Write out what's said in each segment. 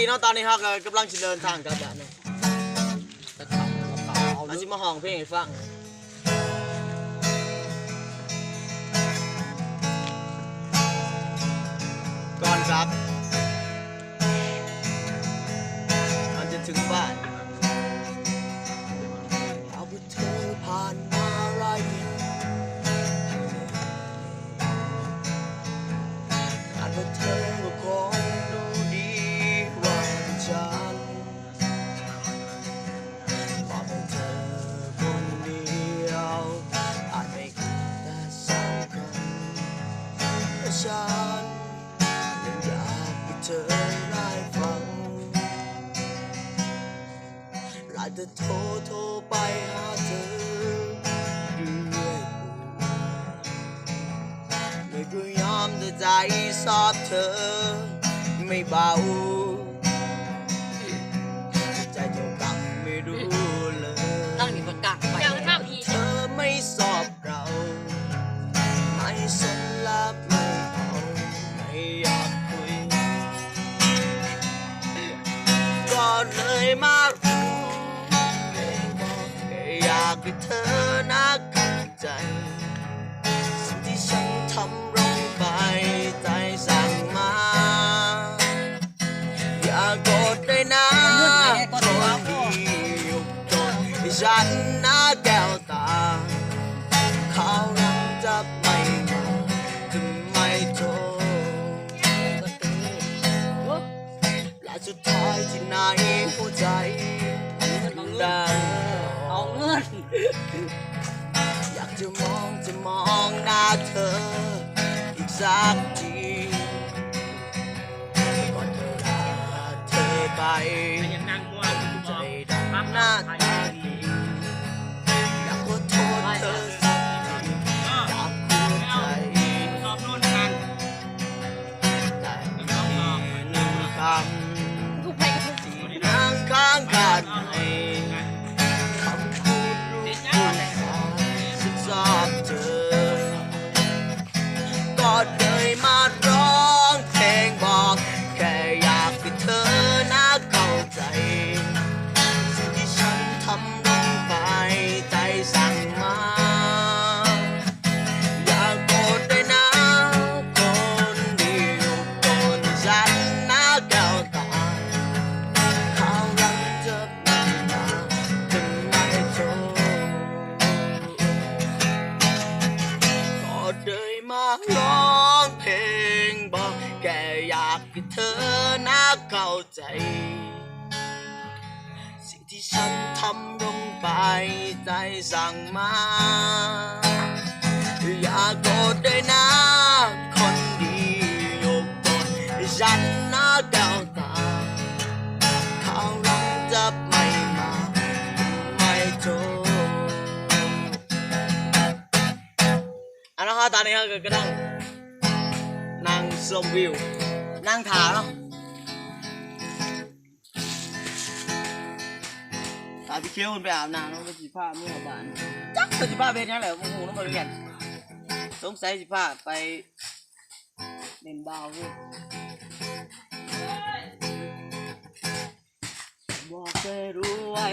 เนาะตอนนี้ครับกำลังเดินทางกลับบ้านเนาะเราจะมาห้องเพลงให้ฟังก่อนครับมันจะถึงบ้านเอาไปเธอผ่านมาไรอาจว่าเธอก็คงดูดีกว่าฉันบอกให้เธอคนเดียวอาจไม่คิดแต่สำคัญแต่ฉันยังอยากให้เธอได้ฟังหลายแต่โทรไปหาเธอเรื่อยไม่พยายามแต่ใจสอบเธอไม่เบาใจเจ้ากำไม่รู้เลยตั้งนี่ประกาศไปเธอไม่สอบเราไม่สนและไม่เอาไม่อยากคุยก็เลยมารู้อยากให้เธอน่าเข้าใจสิ่งที่ฉันทำลงไปใจสั่งมาอย่าโกรธเลยนะคนที่ยกโทษให้ฉันน่าแก้วตาเขายังจะไม่มาจะไม่โทษและสุดท้ายที่ไหนหัวใจดังเอาเงินอยากจะมองหน้าเธออีกสักทีก่อนเธอลาเธอไปใจดำหน้าตาดีอยากขอโทษเธอสักทีอยากพูดใจแต่มีหนึ่งคำที่นั่งข้างกันให้คำพูดรู้สึกชอบเธอก็เลยมาร้องเพลงบอกแค่อยากให้เธอน่าเข้าใจสิ่งที่ฉันทำลงไปใจสั่งมาอย่าโกรธเลยนะคนเดียวคนฉันน่าแก้วตาเขายังจะไม่มาจะไม่โทษก็เลยมาร้องเพลงบอกแค่อยากให้เธอน่าเข้าใจสิ่งที่ฉันทำลงไปใจสั่งมาอย่าโกรธเลยนะคนดียกโทษให้ฉันน่าแก้วตาเขาหลังจะไม่มาไม่โทษอันนั้นตอนนี้ก็นั่งชมวิวนั่งถาเนาะตาพี่เคี้ยวมันไปอาบน้ำแล้วไปสีผ้าเมื่อบ้านจักไปสีผ้าเป็นยังไงโอ้โหน้องบริเวณสงสัยสีผ้าไปเล่นบ่าวด้วยบอกให้รู้ไว้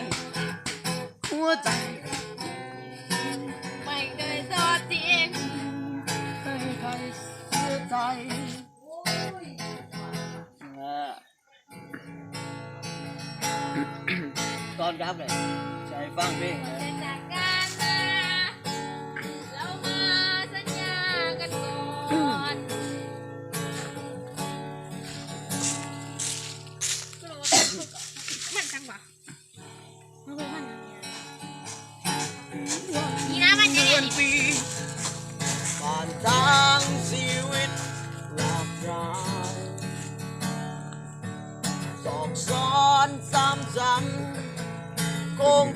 หัวใจไม่เคยทอดทิ้งไม่เคยเสียใจตอนรับเลยใจฟังเพลงจะจากกันมาเรามาสัญญากันก่อนมันจังหวะนี่นะมันจะเรียนปีผ่านทางชีวิตหลากหลายสอกซ้อนซ้ำๆโกง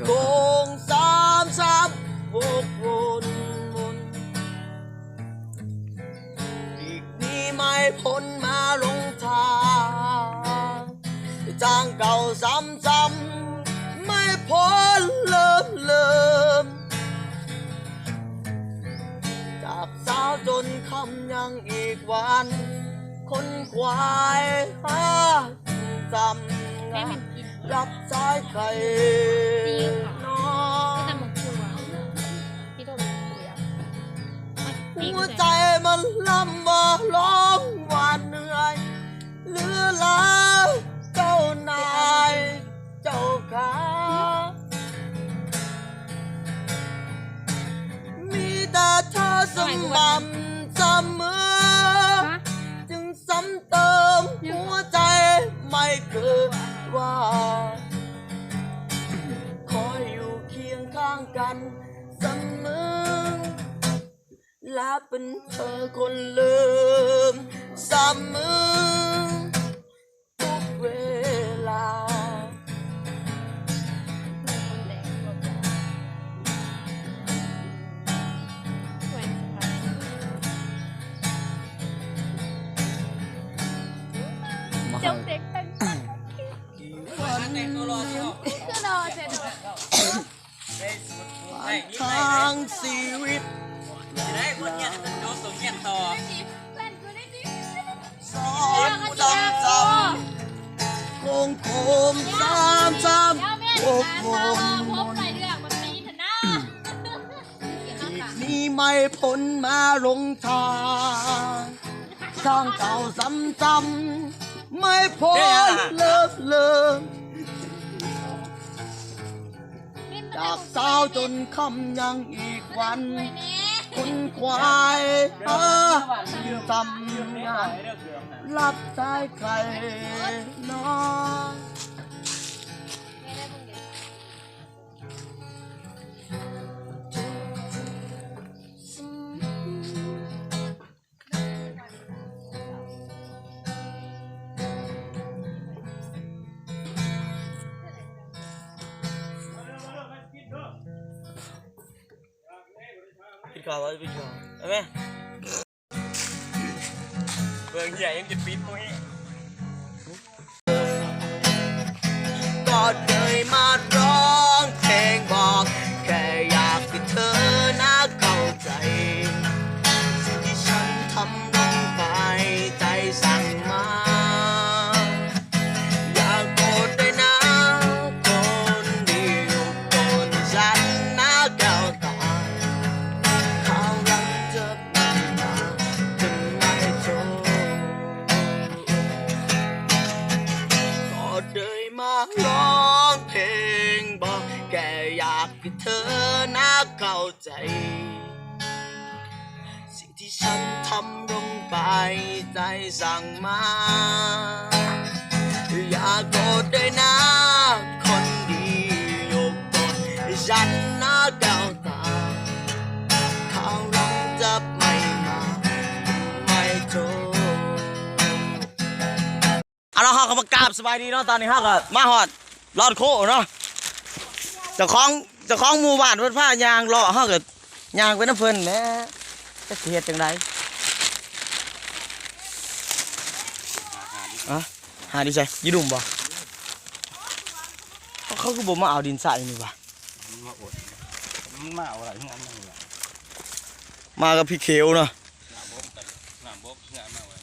ซ้ำวกวนอีกนี้ไม่พ้นมาลงทางเก่าซ้ำๆไม่พ้นเริ่มจากสาวจนค่ำยังอีกวันคนควายหา ำ ให้มันกิน รับสายไข่น้อ ก็ ง แต่หมกตัวที่โดนตัวอย่างมันปีก หัว ใส่ ใจมันลำบ่ร้องหวานเหนื่อยเหลือหลายเจ้านายเจ้าขามีแต่เธอสม่ำเสมอ ฮะ จึงซ้ำเติมหัวใจไม่เกิดว่า คอยอยู่เคียงข้างกันเสมอและเป็นเธอคนเลิมเสมอทุกเวลา จงเด็กตั้งคือรอเสร็จ ทางชีวิต จะได้คนเนี่ยน้องสมเกียรติต่อ เล่นกูได้ดิ สอนจำจำโค้งโค้งจำจำโค้งโค้ง พบไปเรื่องมันมีเถอะนะ นี่ไม่พ้นมาลงทางทางเก่าซ้ำจำไม่พ้นเลิกเลิกจากเช้าจนค่ำยังอีกวันคนควายหาจำงานรับสายใครน้อง กินข้าวไว้กินข้าวเอาไหมเบิ่งใหญ่ยังจะปิดพวกนี้ ก็เลยมาร้องเพลงบอกแค่อยากให้เธอน่าเข้าใจสิ่งที่ฉันทำลงไปใจสั่งมาอยากโกรธด้วยนะคนเดียวคนฉันน่าแก้วตาข้าวรักจะไม่มาจนไม่จบก็เลยมาร้องเพลงบอกแค่อยากให้เธอน่าเข้าใจ สิ่งที่ฉันทำลงไปใจสั่งมาอย่าโกรธด้วยนะคนดียกโกรธฉันนะแก้วตาข้าวหลังจะไม่มาไม่จบเอาละฮะก็มากราบสบายดีเนาะตอนนี้ฮะก็มาฮอดรอดโคเนาะเจ้าของหมู่บ้านเพิ่นพายางเลาะฮะก็ยางไปน้ำเพิ่นแหมจะเฮ็ดจังไดอะหาดิใช่ยี่ดุ่มบ่เขาคือบ่มาเอาดินใส่นี่ว่ะ มาเอาอะไรทั้งนั้นเลย มากับพี่เขียวเนาะ น้ำบกเงี้ยมาไว้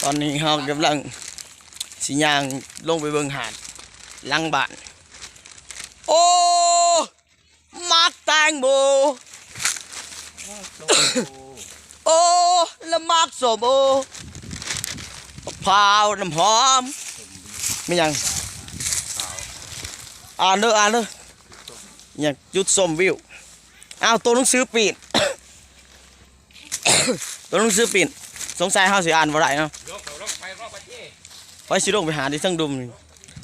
ตอนนี้เฮากำลังสิย่างลงไปเบิ่งหาดหลังบ้านโอ้มักแตงโมโอ้ละมักส้มโอมะพร้าวน้ำหอมไม่ยังอ่านเด้ออยากจุดส้มวิวอ้าวตัวหนังสือปีน ตัวหนังสือปีนสงสัยเฮาสิอ่านบ่ได้เนาะ ยกเขาลงไปรอบประเทศ ไปสิลงไปหาที่ทั้งดุมนี่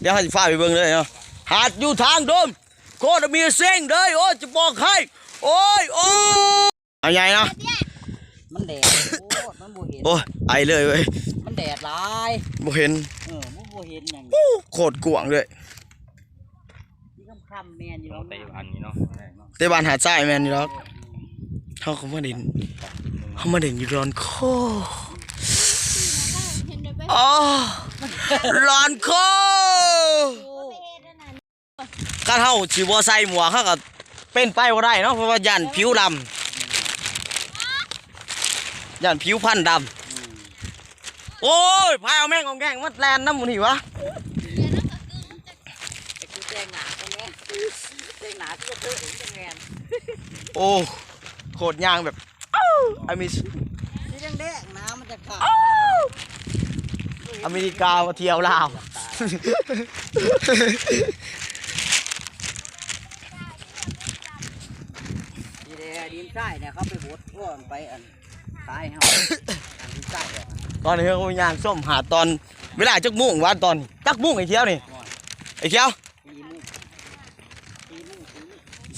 เดี๋ยวเฮาสิพาไปเบิ่งเลยเนาะหาดอยู่ทางดุมโคตรมีเส้งเลยโอ้ยจะบอกให้โอ้ยเอาใหญ่เนาะ มันแดดโอ้มันบ่เห็น โอ้ยไปเลยเว้ย มันแดดหลาย บ่เห็น มันบ่เห็นอย่าง โคตรกวางเลย ที่ค่ำๆแม่นอยู่ เราเตะอันนี้เนาะ แต่บ้านหาดทรายแม่นอยู่ดอกเฮาก็มาเด่นอยู่ร้อนคอ เห็นเดี๋ยวไป อ๋อร้อนคอการเฮาสิบ่ใส่หมวกเฮาก็เป็นไปบ่ได้เนาะเพราะว่าย่านผิวดำย่านผิวพันธุ์ดำ โอ้ยพายเอาแม่งของแกงมัดแลนน้ำมันหิวะ ไอ้กูแจ้งหนาตรงนี้แจ้งหนาที่ก็เธอเองจังแมน โอ้โคตรยางแบบไอมิส สีแดงๆน้ำมันจะขาด อเมริกามาเที่ยวลาว ดีเดดินใต้เนี่ยเขาไปบดก็ไปอันตายเฮาอันดินใต้เนี่ย ตอนนี้เขายางส้มหาตอนเวลาจักมุ่งวันตอนจักมุ่งไอ้เที่ยวนี่ไอ้เที่ยว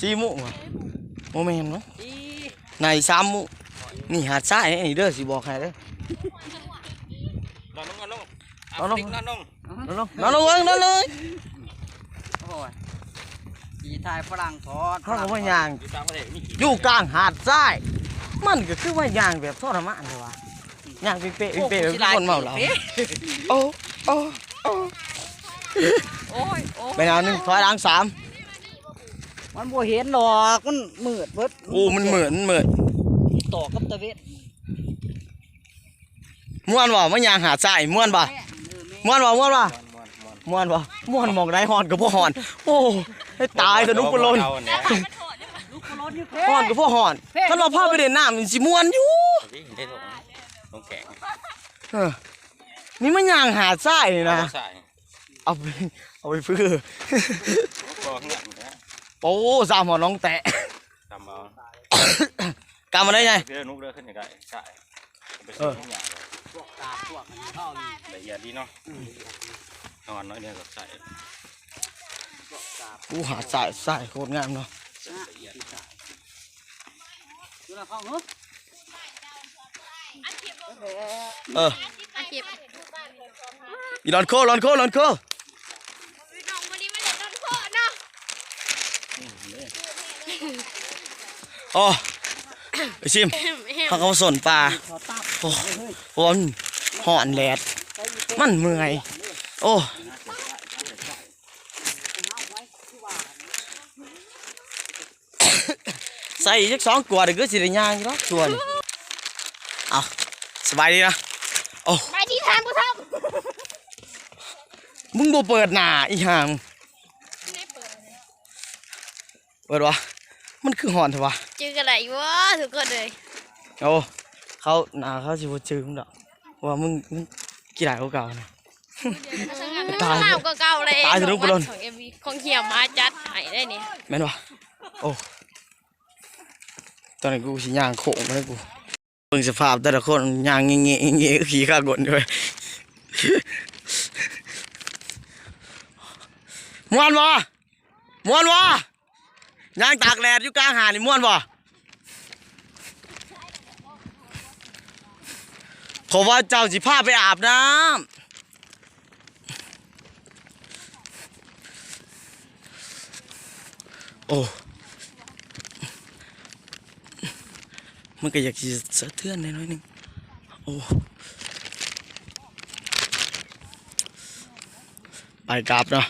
สี่มุ่ง 4 มุ่งวะโมเมนต์เนาะ สี่ ใน3 มุ่งนี่หาดทรายนี่เด้อสิบอกใครเด้อน อนลงนอนลง นอนลง นอนลง นอนลงนอนเลย โอ้ยสีไทยฝรั่งทอด เขาก็ว่ายาง อยู่ตามประเทศมีกี่ อยู่กลางหาดทรายมันก็คือว่ายางแบบทรมานเลยวะยางเป๊ะๆเป๊ะๆแบบคนเมาเหล้าโอ้โอ้โอ้ โอ้ยโอ้ย ไปเอา1 ถอยหลัง 3 มันบ่เห็นหรอกมันมืดเบิด โอ้มันเหมือน ต่อกับตะเวน ม่วนบ่มันยางหาดทรายม่วนบ่ ม่วนบ่ม่วนบ่ มอน ม่วนบ่ม่วนหมองได้ฮอนกับพ่อฮอนโอ้ให้ตายแต่นุกปลน เอาเนี่ย ลูกกระโดดอยู่เพ ฮอนกับพ่อฮอนถ้าเราพาไปเล่นน้ำมันสิม่วนอยู่ ได้ลงแกง เออนี่มันยางหาดทรายนี่นะ ใส่ เอาไปฟื้อ บอกเงี้ยนะ โอ้สามหอน้องแตะ ทำเอา กำมาได้ไง เรือนุกเรือขึ้นอย่างไรใช่ไปซื้อทุกอย่าง พวกตาพวกอันนี้เข้านี่ ละเอียดดีเนาะนอนน้อยเนี่ยกับใส่ พวกตา กูหาดทรายโคตรงามเนาะ ละเอียด ดูนะเข้าเฮ้ย เออ อาชีพ อีลอนโค น้องวันนี้มาเล่นนอนโคเนาะ อ๋อไอชิมเขาก็มาสนปลา ขอตับ โอ้โหมันหอนแหลดมันเมื่อยโอ้ใส่จัก2 กว่าเดี๋ยวก็สิได้ย่างอยู่เนาะส่วนเอาสบายดีนะโอ้ ไปที่ทางกูท มึงบ่เปิดหน้าอีห่าง ำไม่เปิด เปิดวะมันคือหอนเถอะวะ จือกันไหนวะทุกคนเลย โอ้เขาหน้าเขาสิบ่จื้อมึงดอกว่ามึงกี่หลายกว่าเก่านะ ตาย ข้าวก็เก่าเลย ตายจะลุกไปโดน ของเอ็มวีของเหี่ยมาจัดให้ได้นี่ แม่นวะโอ้ตอนนี้กูสิย่างโขงมาแล้วกูเบิ่งสภาพแต่ละคนย่างเงี้ยๆเงี้ยๆขี่ข้ากลด้วยม่วนบ่ม่วนบ่ย่างตากแดดอยู่กลางหาดนี่ม่วนบ่ขอว่าเจ้าสิพาไปอาบน้ำโอ้มันก็อยากจะสะเทือนหน่อยนึงโอ้ไปกลับเนาะ